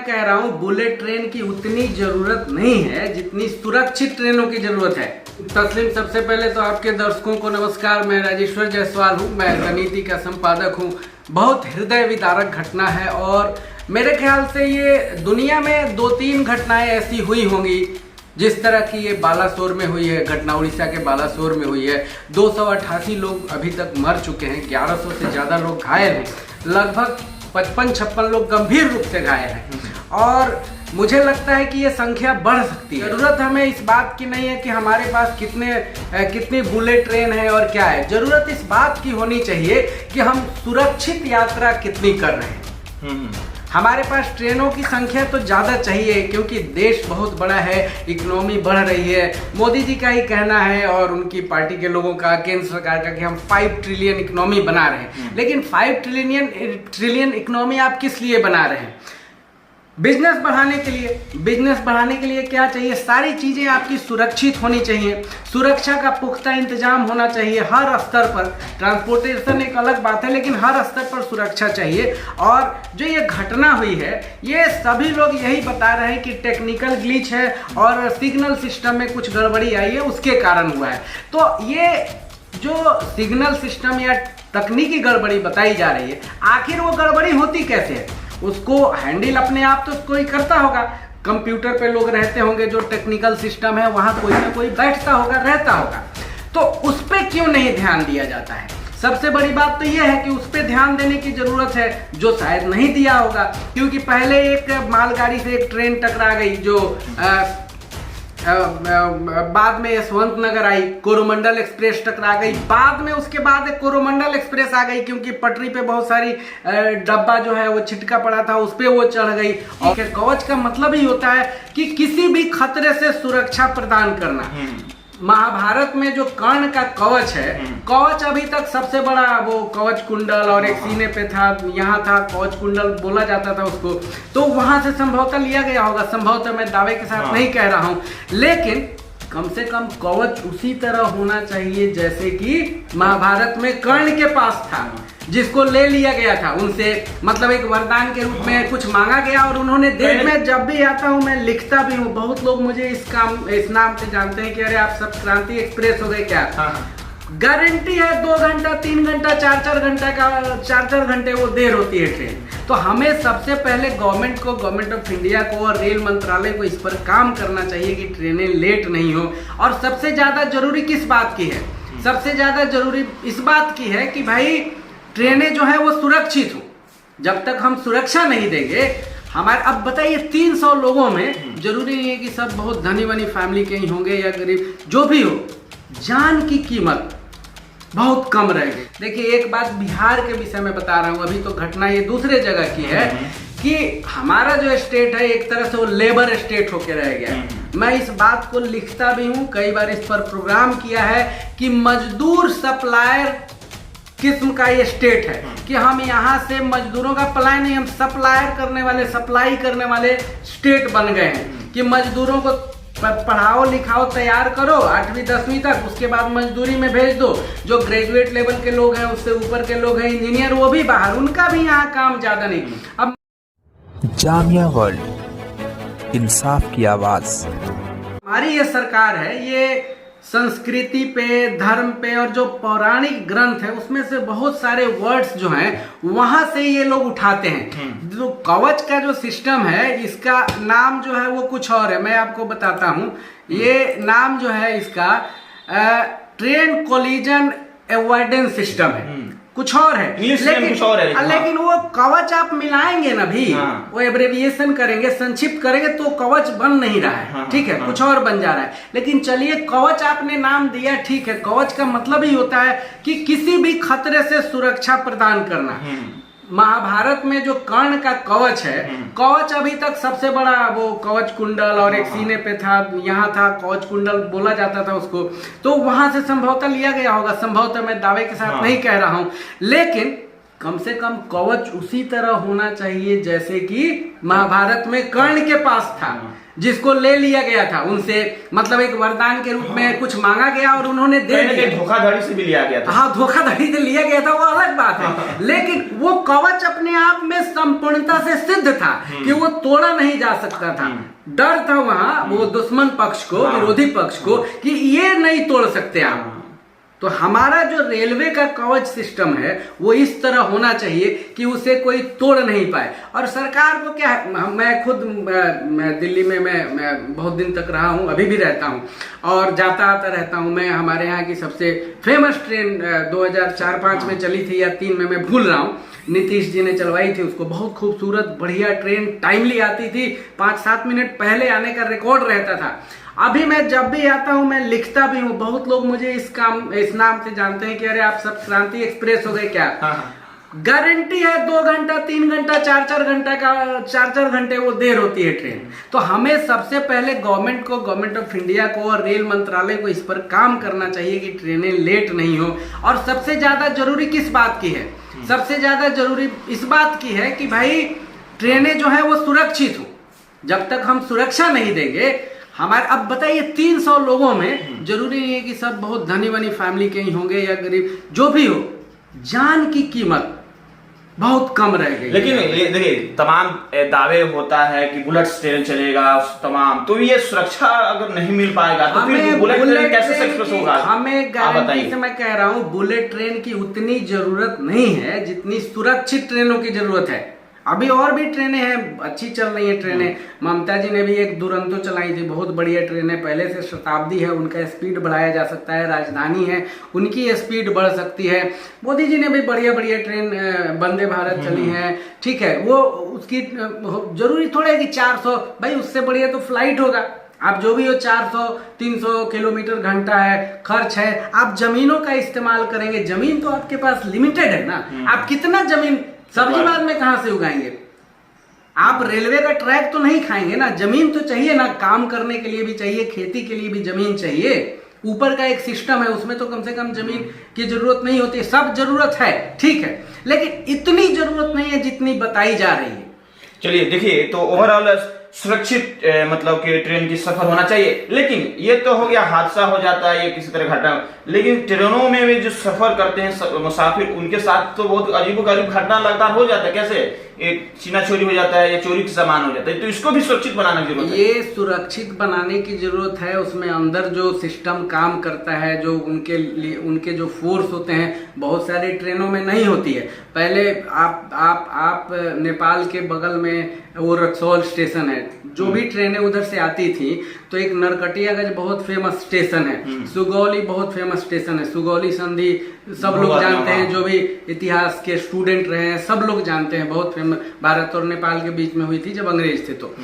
कह रहा हूँ बुलेट ट्रेन की उतनी जरूरत नहीं है जितनी सुरक्षित ट्रेनों की जरूरत है। तस्लीम, सबसे पहले तो आपके दर्शकों को नमस्कार। मैं राजेश्वर जायसवाल हूँ, मैं रणनीति का संपादक हूँ। बहुत हृदय विदारक घटना है और मेरे ख्याल से ये दुनिया में 2-3 घटनाएं ऐसी हुई होंगी जिस तरह की ये बालासोर में हुई है घटना, उड़ीसा के बालासोर में हुई है। 288 लोग अभी तक मर चुके हैं, 1100 से ज़्यादा लोग घायल हैं, लगभग 55-56 लोग गंभीर रूप से घायल हैं और मुझे लगता है कि ये संख्या बढ़ सकती है। जरूरत हमें इस बात की नहीं है कि हमारे पास कितनी बुलेट ट्रेन है और क्या है। जरूरत इस बात की होनी चाहिए कि हम सुरक्षित यात्रा कितनी कर रहे हैं। हमारे पास ट्रेनों की संख्या तो ज़्यादा चाहिए क्योंकि देश बहुत बड़ा है, इकोनॉमी बढ़ रही है। मोदी जी का ही कहना है और उनकी पार्टी के लोगों का, केंद्र सरकार का, कि हम 5 ट्रिलियन इकोनॉमी बना रहे हैं। लेकिन 5 ट्रिलियन इकोनॉमी आप किस लिए बना रहे हैं? बिजनेस बढ़ाने के लिए। बिजनेस बढ़ाने के लिए क्या चाहिए? सारी चीज़ें आपकी सुरक्षित होनी चाहिए, सुरक्षा का पुख्ता इंतजाम होना चाहिए हर स्तर पर। ट्रांसपोर्टेशन एक अलग बात है, लेकिन हर स्तर पर सुरक्षा चाहिए। और जो ये घटना हुई है, ये सभी लोग यही बता रहे हैं कि टेक्निकल ग्लिच है और सिग्नल सिस्टम में कुछ गड़बड़ी आई है, उसके कारण हुआ है। तो ये जो सिग्नल सिस्टम या तकनीकी गड़बड़ी बताई जा रही है, आखिर वो गड़बड़ी होती कैसे है? उसको हैंडल अपने आप तो कोई करता होगा। कंप्यूटर पे लोग रहते होंगे, जो टेक्निकल सिस्टम है वहां कोई ना कोई बैठता होगा, रहता होगा। तो उस पर क्यों नहीं ध्यान दिया जाता है? सबसे बड़ी बात तो यह है कि उस पर ध्यान देने की जरूरत है, जो शायद नहीं दिया होगा। क्योंकि पहले एक मालगाड़ी से एक ट्रेन टकरा गई, जो बाद में यशवंत नगर आई, कोरोमंडल एक्सप्रेस टकरा गई। बाद में उसके बाद एक कोरोमंडल एक्सप्रेस आ गई क्योंकि पटरी पे बहुत सारी डब्बा जो है वो छिटका पड़ा था, उस पे वो चढ़ गई। और कवच का मतलब ही होता है कि किसी भी खतरे से सुरक्षा प्रदान करना। महाभारत में जो कर्ण का कवच है, कवच अभी तक सबसे बड़ा वो कवच कुंडल और एक सीने पे था, यहाँ था कवच कुंडल बोला जाता था उसको, तो वहां से संभवतः लिया गया होगा। संभवतः मैं दावे के साथ नहीं कह रहा हूं, लेकिन कम से कम कवच उसी तरह होना चाहिए जैसे कि महाभारत में कर्ण के पास था, जिसको ले लिया गया था उनसे, मतलब एक वरदान के रूप में कुछ मांगा गया और उन्होंने दे। मैं जब भी आता हूँ मैं लिखता भी हूँ, बहुत लोग मुझे इस नाम से जानते हैं कि अरे आप सब क्रांति एक्सप्रेस हो गए क्या? गारंटी है 2 घंटा 3 घंटा 4-4 घंटा का 4-4 घंटे वो देर होती है ट्रेन। तो हमें सबसे पहले गवर्नमेंट ऑफ इंडिया को और रेल मंत्रालय को इस पर काम करना चाहिए कि ट्रेनें लेट नहीं हो। और सबसे ज्यादा जरूरी किस बात की है? सबसे ज्यादा जरूरी इस बात की है कि भाई ट्रेनें जो है वो सुरक्षित हो। जब तक हम सुरक्षा नहीं देंगे, हमारे, अब बताइए 300 लोगों में, जरूरी नहीं है कि सब बहुत धनी बनी फैमिली के ही होंगे या गरीब, जो भी हो, जान की कीमत बहुत कम रहेगी। देखिए एक बात बिहार के विषय में बता रहा हूँ, अभी तो घटना ये दूसरे जगह की है कि हमारा जो स्टेट है एक तरह से वो लेबर स्टेट होके रह गया है। मैं इस बात को लिखता भी हूँ, कई बार इस पर प्रोग्राम किया है कि मजदूर सप्लायर किस्म का ये स्टेट है कि हम यहाँ से मजदूरों का अप्लाई नहीं, हम सप्लाई करने वाले स्टेट बन गए हैं कि मजदूरों को पढ़ाओ लिखाओ तैयार करो 8वीं 10वीं तक, उसके बाद मजदूरी में भेज दो। जो ग्रेजुएट लेवल के लोग हैं, उससे ऊपर के लोग हैं इंजीनियर, वो भी बाहर, उनका भी यहाँ काम ज्यादा नहीं। अब जामिया वर्ल्ड, इंसाफ की आवाज। हमारी ये सरकार है, ये संस्कृति पे, धर्म पे और जो पौराणिक ग्रंथ है उसमें से बहुत सारे वर्ड्स जो हैं वहां से ये लोग उठाते हैं। जो कवच का जो सिस्टम है, इसका नाम जो है वो कुछ और है, मैं आपको बताता हूं। ये नाम जो है इसका ट्रेन कोलिजन अवॉइडेंस सिस्टम है, कुछ और है, लेकिन वो कवच आप मिलाएंगे ना भी, वो एब्रेविएशन करेंगे, संक्षिप्त करेंगे तो कवच बन नहीं रहा है। ठीक है, कुछ और बन जा रहा है। लेकिन चलिए, कवच आपने नाम दिया, ठीक है, कवच का मतलब ही होता है कि किसी भी खतरे से सुरक्षा प्रदान करना। महाभारत में जो कर्ण का कवच है, कवच अभी तक सबसे बड़ा वो कवच कुंडल और एक सीने पे था, यहाँ था कवच कुंडल बोला जाता था उसको, तो वहां से संभवतः लिया गया होगा। संभवतः मैं दावे के साथ नहीं कह रहा हूं, लेकिन कम से कम कवच उसी तरह होना चाहिए जैसे कि महाभारत में कर्ण के पास था, जिसको ले लिया गया था उनसे, मतलब एक वरदान के रूप में कुछ मांगा गया और उन्होंने दे दिया। धोखाधड़ी से भी लिया गया था। हाँ, धोखाधड़ी से लिया गया था, वो अलग बात है, लेकिन वो कवच अपने आप में संपूर्णता से सिद्ध था कि वो तोड़ा नहीं जा सकता था। डर था वहां वो दुश्मन पक्ष को, विरोधी पक्ष को, कि ये नहीं तोड़ सकते आप। तो हमारा जो रेलवे का कवच सिस्टम है वो इस तरह होना चाहिए कि उसे कोई तोड़ नहीं पाए। और सरकार को क्या, मैं खुद मैं दिल्ली में मैं बहुत दिन तक रहा हूँ, अभी भी रहता हूँ और जाता आता रहता हूँ। मैं हमारे यहाँ की सबसे फेमस ट्रेन 2004-05 में चली थी या 3 में, मैं भूल रहा हूँ, नीतीश जी ने चलवाई थी उसको। बहुत खूबसूरत बढ़िया ट्रेन, टाइमली आती थी, 5-7 मिनट पहले आने का रिकॉर्ड रहता था। अभी मैं जब भी आता हूं मैं लिखता भी हूं, बहुत लोग मुझे इस नाम से जानते हैं कि अरे आप सब क्रांति एक्सप्रेस हो गए क्या। गारंटी है 2 घंटा 3 घंटा 4-4 घंटा का 4-4 घंटे वो देर होती है ट्रेन। तो हमें सबसे पहले गवर्नमेंट ऑफ इंडिया को और रेल मंत्रालय को इस पर काम करना चाहिए कि ट्रेनें लेट नहीं हो। और सबसे ज्यादा जरूरी किस बात की है, सबसे ज्यादा जरूरी इस बात की है कि भाई ट्रेनें जो है वो सुरक्षित हो। जब तक हम सुरक्षा नहीं देंगे हमारे, अब बताइए 300 लोगों में, जरूरी नहीं है कि सब बहुत धनी वनी फैमिली के ही होंगे या गरीब, जो भी हो, जान की कीमत बहुत कम रह गई। लेकिन ये देखिए तमाम दावे होता है कि बुलेट ट्रेन चलेगा तमाम, तो ये सुरक्षा अगर नहीं मिल पाएगा तो फिर बुलेट ट्रेन कैसे सक्सेस होगा? हमें गारंटी से मैं कह रहा हूँ बुलेट ट्रेन की उतनी जरूरत नहीं है जितनी सुरक्षित ट्रेनों की जरूरत है। अभी और भी ट्रेनें हैं, अच्छी चल रही हैं ट्रेनें। ममता जी ने भी एक दुरंतो चलाई थी, बहुत बढ़िया ट्रेनें, पहले से शताब्दी है, उनका स्पीड बढ़ाया जा सकता है। राजधानी है, उनकी स्पीड बढ़ सकती है। मोदी जी ने भी बढ़िया बढ़िया ट्रेन, वंदे भारत चली है, ठीक है। वो उसकी जरूरी थोड़ा है कि 400, भाई उससे बढ़िया तो फ्लाइट होगा। आप जो भी हो 400-300 किलोमीटर घंटा है, खर्च है, आप जमीनों का इस्तेमाल करेंगे। जमीन तो आपके पास लिमिटेड है ना, आप कितना जमीन सब्जी बाद में कहां से उगाएंगे? आप रेलवे का ट्रैक तो नहीं खाएंगे ना, जमीन तो चाहिए ना, काम करने के लिए भी चाहिए, खेती के लिए भी जमीन चाहिए। ऊपर का एक सिस्टम है उसमें तो कम से कम जमीन की जरूरत नहीं होती। सब जरूरत है, ठीक है, लेकिन इतनी जरूरत नहीं है जितनी बताई जा रही है। चलिए देखिए, तो ओवरऑल सुरक्षित मतलब कि ट्रेन की सफर होना चाहिए। लेकिन ये तो हो गया, हादसा हो जाता है, ये किसी तरह घटना, लेकिन ट्रेनों में भी जो सफर करते हैं मुसाफिर, उनके साथ तो बहुत अजीबोगरीब घटना लगातार हो जाता है। कैसे एक चीना चोरी हो जाता है या चोरी का सामान हो जाता है, तो इसको भी सुरक्षित बनाने की जरूरत है। ये सुरक्षित बनाने की जरूरत है। उसमें अंदर जो सिस्टम काम करता है, जो उनके लिए उनके जो फोर्स होते हैं, बहुत सारी ट्रेनों में नहीं होती है। पहले आप नेपाल के बगल में वो रक्सौल स्टेशन है, जो भी ट्रेनें उधर से आती थी, तो एक नरकटियागंज बहुत फेमस स्टेशन है, सुगौली बहुत फेमस स्टेशन है, सुगौली संधि सब लोग जानते हैं, जो भी इतिहास के स्टूडेंट रहे हैं सब लोग जानते हैं, बहुत फेमस, भारत और नेपाल के बीच में हुई थी जब अंग्रेज थे। तो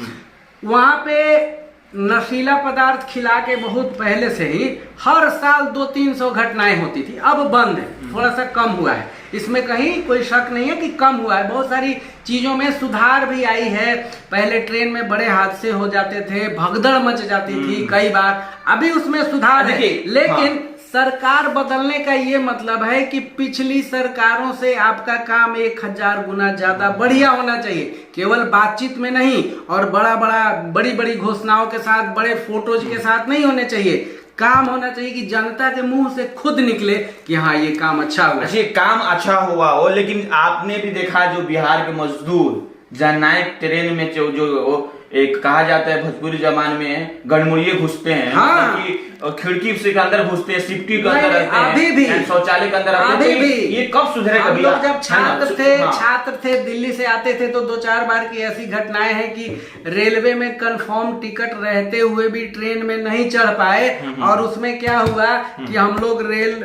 वहां पे नशीला पदार्थ खिला के बहुत पहले से ही हर साल 200-300 घटनाएं होती थी। अब बंद है, थोड़ा सा कम हुआ है, इसमें कहीं कोई शक नहीं है कि कम हुआ है। बहुत सारी चीजों में सुधार भी आई है। पहले ट्रेन में बड़े हादसे हो जाते थे, भगदड़ मच जाती थी कई बार, अभी उसमें सुधार है। लेकिन सरकार बदलने का ये मतलब है कि पिछली सरकारों से आपका काम 1000 गुना ज्यादा बढ़िया होना चाहिए। केवल बातचीत में नहीं और बड़ी बड़ी घोषणाओं के साथ, बड़े फोटोज के साथ नहीं होने चाहिए। काम होना चाहिए कि जनता के मुंह से खुद निकले कि हाँ ये काम अच्छा हुआ, ये काम अच्छा हुआ हो। लेकिन आपने भी देखा जो बिहार के मजदूर जननायक ट्रेन में जो एक कहा जाता है भोजपुरी जबान में गड़मुड़िए घुसते हैं, हाँ। खिड़की से के अंदर घुसते हैं, सिफ्टी के अंदर रहते हैं, अभी भी शौचालय के अंदर अभी भी। ये कब सुधरेगा? हम लोग जब छात्र थे दिल्ली से आते थे तो 2-4 बार की ऐसी घटनाएं हैं कि रेलवे में कंफर्म टिकट रहते हुए भी ट्रेन में नहीं चढ़ पाए। और उसमें क्या हुआ कि हम लोग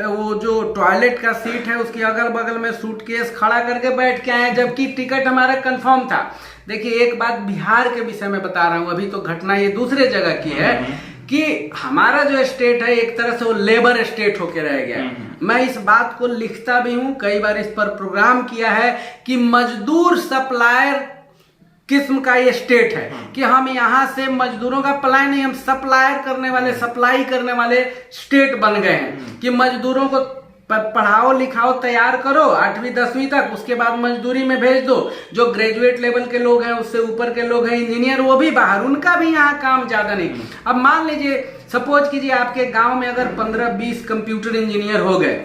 वो जो टॉयलेट का सीट है उसके अगल बगल में सूटकेस खड़ा करके बैठ के आए, जबकि टिकट हमारा कंफर्म था। देखिए एक बात बिहार के विषय में बता रहा हूं, अभी तो घटना ये दूसरे जगह की है कि हमारा जो स्टेट है एक तरह से वो लेबर स्टेट होके रह गया है। मैं इस बात को लिखता भी हूं, कई बार इस पर प्रोग्राम किया है कि मजदूर सप्लायर किस्म का ये स्टेट है कि हम यहाँ से मजदूरों का अप्लाई नहीं, हम सप्लाई करने वाले स्टेट बन गए हैं कि मजदूरों को पढ़ाओ लिखाओ तैयार करो 8वीं 10वीं तक, उसके बाद मजदूरी में भेज दो। जो ग्रेजुएट लेवल के लोग हैं, उससे ऊपर के लोग हैं इंजीनियर, वो भी बाहर, उनका भी यहाँ काम ज्यादा नहीं। अब मान लीजिए सपोज कीजिए आपके गांव में अगर 15-20 कंप्यूटर इंजीनियर हो गए,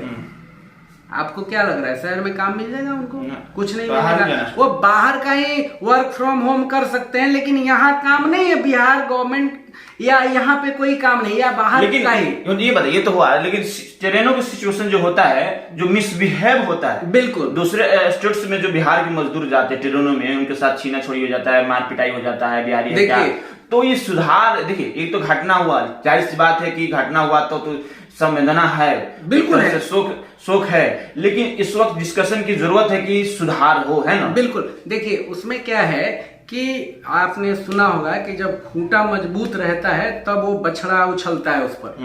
आपको क्या लग रहा है शहर में काम मिल जाएगा उनको? कुछ नहीं मिलेगा। वो बाहर का ही वर्क फ्रॉम होम कर सकते हैं, लेकिन यहाँ काम नहीं है। बिहार गवर्नमेंट या यहाँ पे कोई काम नहीं, या बाहर का ही। ये बताइए तो हुआ, लेकिन ट्रेनों की सिचुएशन जो होता है, जो मिसबिहेव होता है, बिल्कुल दूसरे स्टेट्स में जो बिहार के मजदूर जाते हैं ट्रेनों में, उनके साथ छीना छोड़ी हो जाता है, मार पिटाई हो जाता है बिहारी है क्या। तो ये सुधार, देखिए एक तो घटना हुआ, जाहिर सी बात है कि घटना हुआ तो संवेदना है, बिल्कुल है, शोक है, लेकिन इस वक्त डिस्कशन की जरूरत है कि सुधार हो, है ना। बिल्कुल। देखिए उसमें क्या है कि आपने सुना होगा कि जब खूंटा मजबूत रहता है तब वो बछड़ा उछलता है उस पर।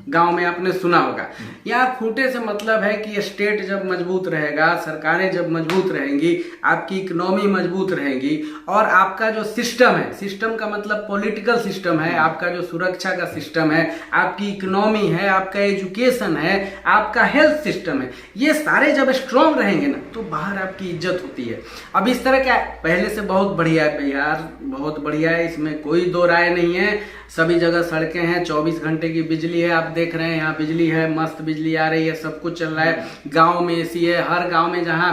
गांव में आपने सुना होगा। यहाँ खूंटे से मतलब है कि स्टेट जब मजबूत रहेगा, सरकारें जब मजबूत रहेंगी, आपकी इकोनॉमी मजबूत रहेगी, और आपका जो सिस्टम है, सिस्टम का मतलब पॉलिटिकल सिस्टम है, आपका जो सुरक्षा का सिस्टम है, आपकी इकोनॉमी है, आपका एजुकेशन है, आपका हेल्थ सिस्टम है, ये सारे जब स्ट्रांग रहेंगे ना तो बाहर आपकी इज्जत होती है। अब इस तरह क्या पहले से बहुत बढ़िया है बिहार, बहुत बढ़िया है, इसमें कोई दो राय नहीं है। सभी जगह सड़कें हैं, 24 घंटे की बिजली है, आप देख रहे हैं यहाँ बिजली है, मस्त बिजली आ रही है, सब कुछ चल रहा है। गांव में एसी है, हर गांव में जहाँ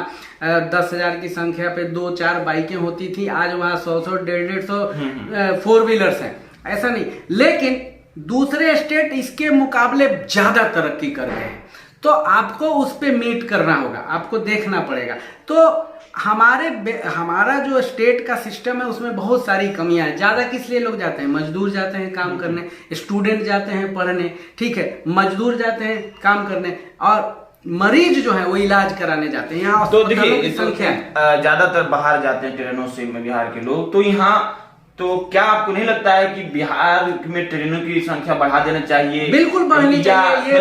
10,000 की संख्या पे 2-4 बाइकें होती थी, आज वहाँ 100-100 150 4 व्हीलर्स हैं। ऐसा नहीं, लेकिन दूसरे स्टेट इसके मुकाबले ज्यादा तरक्की कर रहे हैं, तो आपको उस पे मीट करना होगा, आपको देखना पड़ेगा। तो हमारा जो स्टेट का सिस्टम है उसमें बहुत सारी कमियां हैं। ज्यादा किस लिए लोग जाते हैं? मजदूर जाते हैं काम करने, स्टूडेंट जाते हैं पढ़ने, ठीक है, मजदूर जाते हैं काम करने, और मरीज जो है वो इलाज कराने जाते हैं। यहाँ तो देखिए संख्या ज्यादातर बाहर जाते हैं ट्रेनों से बिहार के लोग, तो यहाँ तो क्या आपको नहीं लगता है कि बिहार में ट्रेनों की संख्या बढ़ा देना चाहिए? बिल्कुल बढ़नी चाहिए,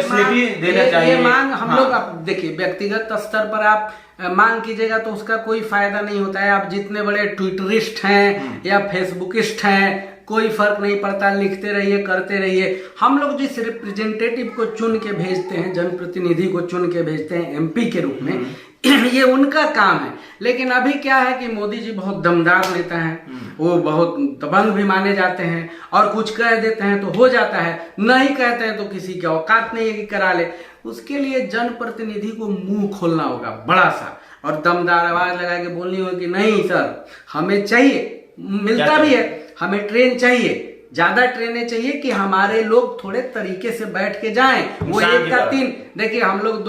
ये मांग हम लोग। अब देखिए व्यक्तिगत स्तर पर आप मांग कीजिएगा तो उसका कोई फायदा नहीं होता है। आप जितने बड़े ट्विटरिस्ट हैं या फेसबुकिस्ट हैं, कोई फर्क नहीं पड़ता, लिखते रहिए, करते रहिए। हम लोग जिस रिप्रेजेंटेटिव को चुन के भेजते हैं, जनप्रतिनिधि को चुन के भेजते हैं एमपी के रूप में, ये उनका काम है। लेकिन अभी क्या है कि मोदी जी बहुत दमदार नेता हैं, वो बहुत दबंग भी माने जाते हैं, और कुछ कह देते हैं तो हो जाता है, नहीं कहते हैं तो किसी की औकात नहीं है कि करा ले। उसके लिए जनप्रतिनिधि को मुंह खोलना होगा बड़ा सा, और दमदार आवाज लगा के बोलनी होगी कि नहीं सर हमें चाहिए, मिलता भी है, हमें ट्रेन चाहिए, ज्यादा ट्रेनें चाहिए कि हमारे लोग थोड़े तरीके से बैठ के जाएं। वो 1 का 3, देखिए हम लोग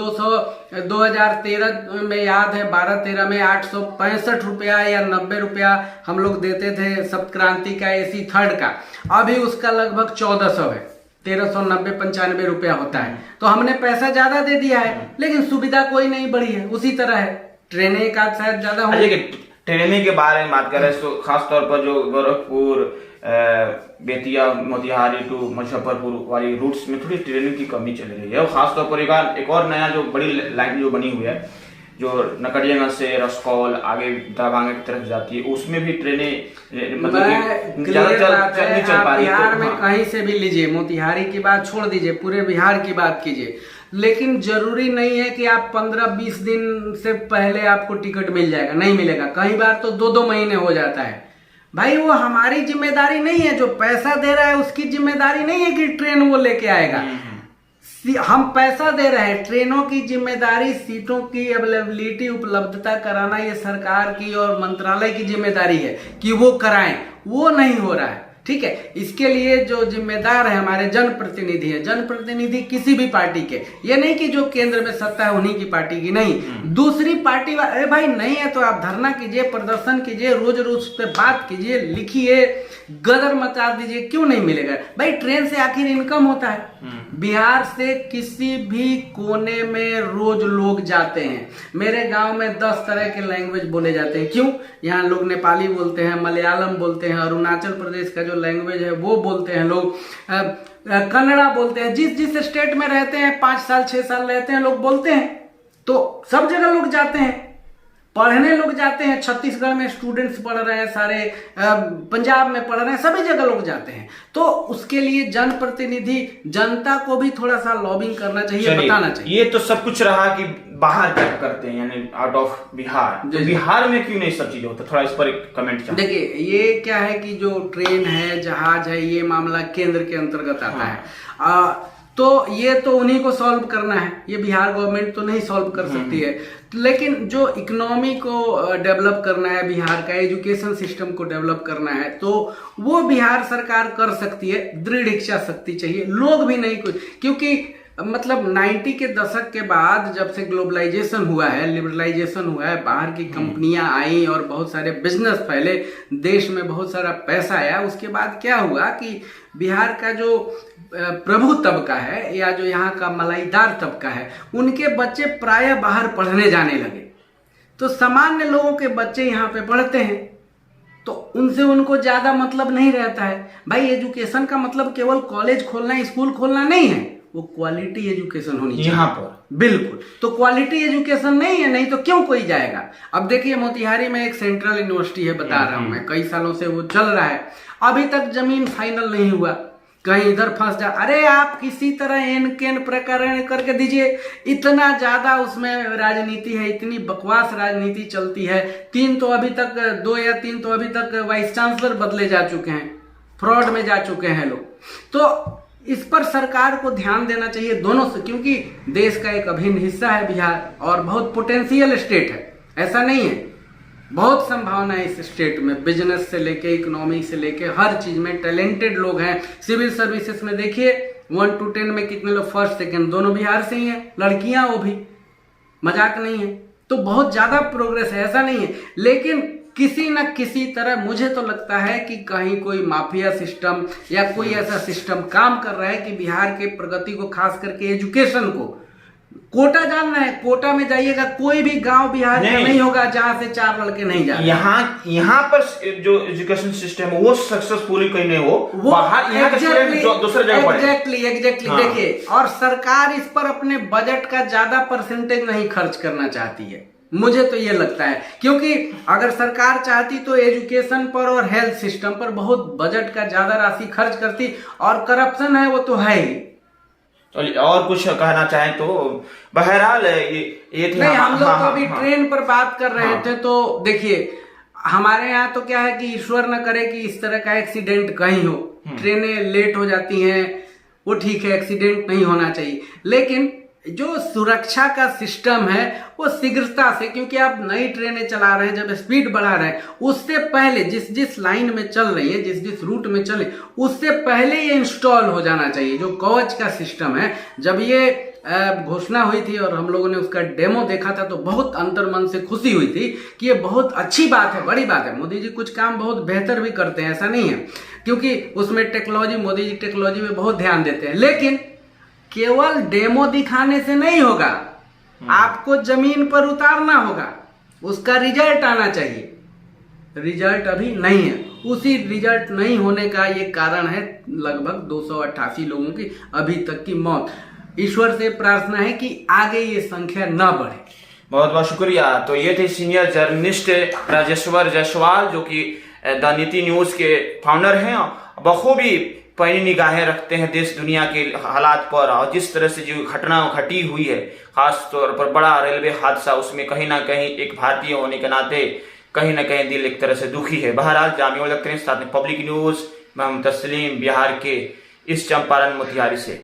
2013 में याद है 12-13 में 865 रुपया या 90 रुपया हम लोग देते थे सप्तक्रांति का AC 3rd का, अभी उसका लगभग 1400 है, 1390-95 रुपया होता है। तो हमने पैसा ज्यादा दे दिया है, लेकिन सुविधा कोई नहीं बढ़ी है, उसी तरह है। ट्रेनें एक आध शायद ज्यादा हो। ट्रेनिंग के बारे में बात करें तो खास तौर पर जो गोरखपुर, बेतिया, मोतिहारी टू मुजफ्फरपुर वाली रूट्स में थोड़ी ट्रेनिंग की कमी चल रही है। और खास तौर पर एक और नया जो बड़ी लाइन जो बनी हुई है, जो नकड़ियागंज से रसकौल आगे दरभंगा की तरफ जाती है, उसमें भी ट्रेनें मतलब नहीं चल पा रही। बिहार में कहीं से भी लीजिए, मोतिहारी की बात छोड़ दीजिए, पूरे बिहार की बात कीजिए, लेकिन जरूरी नहीं है कि आप 15-20 दिन से पहले आपको टिकट मिल जाएगा, नहीं मिलेगा। कई बार तो 2-2 महीने हो जाता है। भाई वो हमारी जिम्मेदारी नहीं है, जो पैसा दे रहा है उसकी जिम्मेदारी नहीं है कि ट्रेन वो लेके आएगा। हम पैसा दे रहे हैं, ट्रेनों की जिम्मेदारी सीटों की अवेलेबिलिटी, उपलब्धता कराना ये सरकार की और मंत्रालय की जिम्मेदारी है कि वो कराएं, वो नहीं हो रहा है। ठीक है, इसके लिए जो जिम्मेदार है हमारे जनप्रतिनिधि है, जनप्रतिनिधि किसी भी पार्टी के, ये नहीं कि जो केंद्र में सत्ता है उन्हीं की पार्टी की, नहीं, दूसरी पार्टी। अरे भाई नहीं है तो आप धरना कीजिए, प्रदर्शन कीजिए, रोज रोज पे बात कीजिए, लिखिए, गदर मचा दीजिए, क्यों नहीं मिलेगा भाई? ट्रेन से आखिर इनकम होता है। बिहार से किसी भी कोने में रोज लोग जाते हैं। मेरे गांव में 10 तरह के लैंग्वेज बोले जाते हैं। क्यों? यहाँ लोग नेपाली बोलते हैं, मलयालम बोलते हैं, अरुणाचल प्रदेश का जो लैंग्वेज है वो बोलते हैं लोग, कन्नड़ा बोलते हैं। जिस स्टेट में रहते हैं 5 साल 6 साल रहते हैं लोग बोलते हैं, तो सब जगह लोग जाते हैं। पढ़ने लोग जाते हैं, छत्तीसगढ़ में स्टूडेंट्स पढ़ रहे हैं सारे, पंजाब में पढ़ रहे हैं, सभी जगह लोग जाते हैं। तो उसके लिए जनप्रतिनिधि जनता को भी थोड़ा सा लॉबिंग करना चाहिए, बताना चाहिए। ये तो सब कुछ रहा कि बाहर क्या करते हैं, यानी आउट ऑफ बिहार, तो बिहार में क्यों नहीं सब चीजें होता, थोड़ा इस पर एक कमेंट चाहिए। देखिए ये क्या है कि जो ट्रेन है, जहाज है, ये मामला केंद्र के अंतर्गत आता है। तो ये तो उन्हीं को सॉल्व करना है, ये बिहार गवर्नमेंट तो नहीं सॉल्व कर सकती है। लेकिन जो इकोनॉमी को डेवलप करना है, बिहार का एजुकेशन सिस्टम को डेवलप करना है, तो वो बिहार सरकार कर सकती है। दृढ़ इच्छा शक्ति चाहिए, लोग भी नहीं कुछ, क्योंकि मतलब 90 के दशक के बाद जब से ग्लोबलाइजेशन हुआ है, लिबरलाइजेशन हुआ है, बाहर की कंपनियां आई और बहुत सारे बिजनेस फैले, देश में बहुत सारा पैसा आया, उसके बाद क्या हुआ कि बिहार का जो प्रभु तबका है या जो यहाँ का मलाईदार तबका है, उनके बच्चे प्राय बाहर पढ़ने जाने लगे। तो सामान्य लोगों के बच्चे यहाँ पे पढ़ते हैं, तो उनसे उनको ज्यादा मतलब नहीं रहता है। भाई एजुकेशन का मतलब केवल कॉलेज खोलना, स्कूल खोलना नहीं है, वो क्वालिटी एजुकेशन होनी चाहिए यहाँ पर। बिल्कुल, तो क्वालिटी एजुकेशन नहीं है, नहीं तो क्यों कोई जाएगा। अब देखिए मोतिहारी में एक सेंट्रल यूनिवर्सिटी है, बता रहा हूं मैं, कई सालों से वो चल रहा है, अभी तक जमीन फाइनल नहीं हुआ, कहीं इधर फंस जा। अरे आप किसी तरह एन केन प्रकरण करके दीजिए, इतना ज्यादा उसमें राजनीति है, इतनी बकवास राजनीति चलती है। 2 या 3 तो अभी तक वाइस चांसलर बदले जा चुके हैं, फ्रॉड में जा चुके हैं लोग। तो इस पर सरकार को ध्यान देना चाहिए दोनों से, क्योंकि देश का एक अभिन्न हिस्सा है बिहार और बहुत पोटेंशियल स्टेट है, ऐसा नहीं है, बहुत संभावना है इस स्टेट में, बिजनेस से लेके इकोनॉमी से लेके हर चीज में टैलेंटेड लोग हैं। सिविल सर्विसेज में देखिए 1 to 10 में कितने लोग फर्स्ट सेकंड दोनों बिहार से ही हैं, लड़कियां वो भी, मजाक नहीं है। तो बहुत ज्यादा प्रोग्रेस है, ऐसा नहीं है, लेकिन किसी न किसी तरह मुझे तो लगता है कि कहीं कोई माफिया सिस्टम या कोई ऐसा सिस्टम काम कर रहा है कि बिहार के प्रगति को, खास करके एजुकेशन को, कोटा जानना है, कोटा में जाइएगा, कोई भी गांव बिहार में नहीं होगा जहां से 4 लड़के नहीं जाए। यहाँ पर जो एजुकेशन सिस्टम है वो सक्सेसफुली कहीं नहीं हो, वो बाहर यहाँ दूसरे जगह एग्जैक्टली देखिए, और सरकार इस पर अपने बजट का ज्यादा परसेंटेज नहीं खर्च करना चाहती है, मुझे तो ये लगता है। क्योंकि अगर सरकार चाहती तो एजुकेशन पर और हेल्थ सिस्टम पर बहुत बजट का ज्यादा राशि खर्च करती, और करप्शन है वो तो है ही। और कुछ कहना चाहें तो बहरहाल ये नहीं, हम लोग तो अभी ट्रेन पर बात कर रहे थे, तो देखिए हमारे यहाँ तो क्या है कि ईश्वर न करे कि इस तरह का एक्सीडेंट कहीं हो, ट्रेनें लेट हो जाती हैं, वो ठीक है, एक्सीडेंट नहीं होना चाहिए, लेकिन जो सुरक्षा का सिस्टम है वो शीघ्रता से, क्योंकि आप नई ट्रेनें चला रहे हैं, जब स्पीड बढ़ा रहे हैं, उससे पहले जिस लाइन में चल रही है, जिस रूट में चले, उससे पहले ये इंस्टॉल हो जाना चाहिए। जो कवच का सिस्टम है, जब ये घोषणा हुई थी और हम लोगों ने उसका डेमो देखा था, तो बहुत अंतर्मन से खुशी हुई थी कि ये बहुत अच्छी बात है, बड़ी बात है। मोदी जी कुछ काम बहुत बेहतर भी करते हैं, ऐसा नहीं है, क्योंकि उसमें टेक्नोलॉजी, मोदी जी टेक्नोलॉजी में बहुत ध्यान देते हैं। लेकिन केवल डेमो दिखाने से नहीं होगा, आपको जमीन पर उतारना होगा, उसका रिजल्ट आना चाहिए। रिजल्ट अभी नहीं है, उसी रिजल्ट नहीं होने का ये कारण है लगभग 288 लोगों की अभी तक की मौत। ईश्वर से प्रार्थना है कि आगे ये संख्या न बढ़े। बहुत बहुत शुक्रिया। तो ये थे सीनियर जर्नलिस्ट राजेश्वर जायसवाल, जो कि द नीति न्यूज के फाउंडर हैं, बखूबी पैनी निगाहें रखते हैं देश दुनिया के हालात पर, और जिस तरह से जो घटना घटी हुई है, खास तौर पर बड़ा रेलवे हादसा, उसमें कहीं ना कहीं एक भारतीय होने के नाते कहीं ना कहीं दिल एक तरह से दुखी है। बहरहाल जामिया उल हक साथ में पब्लिक न्यूज, मैं तस्लीम, बिहार के इस चंपारण मोतिहारी से।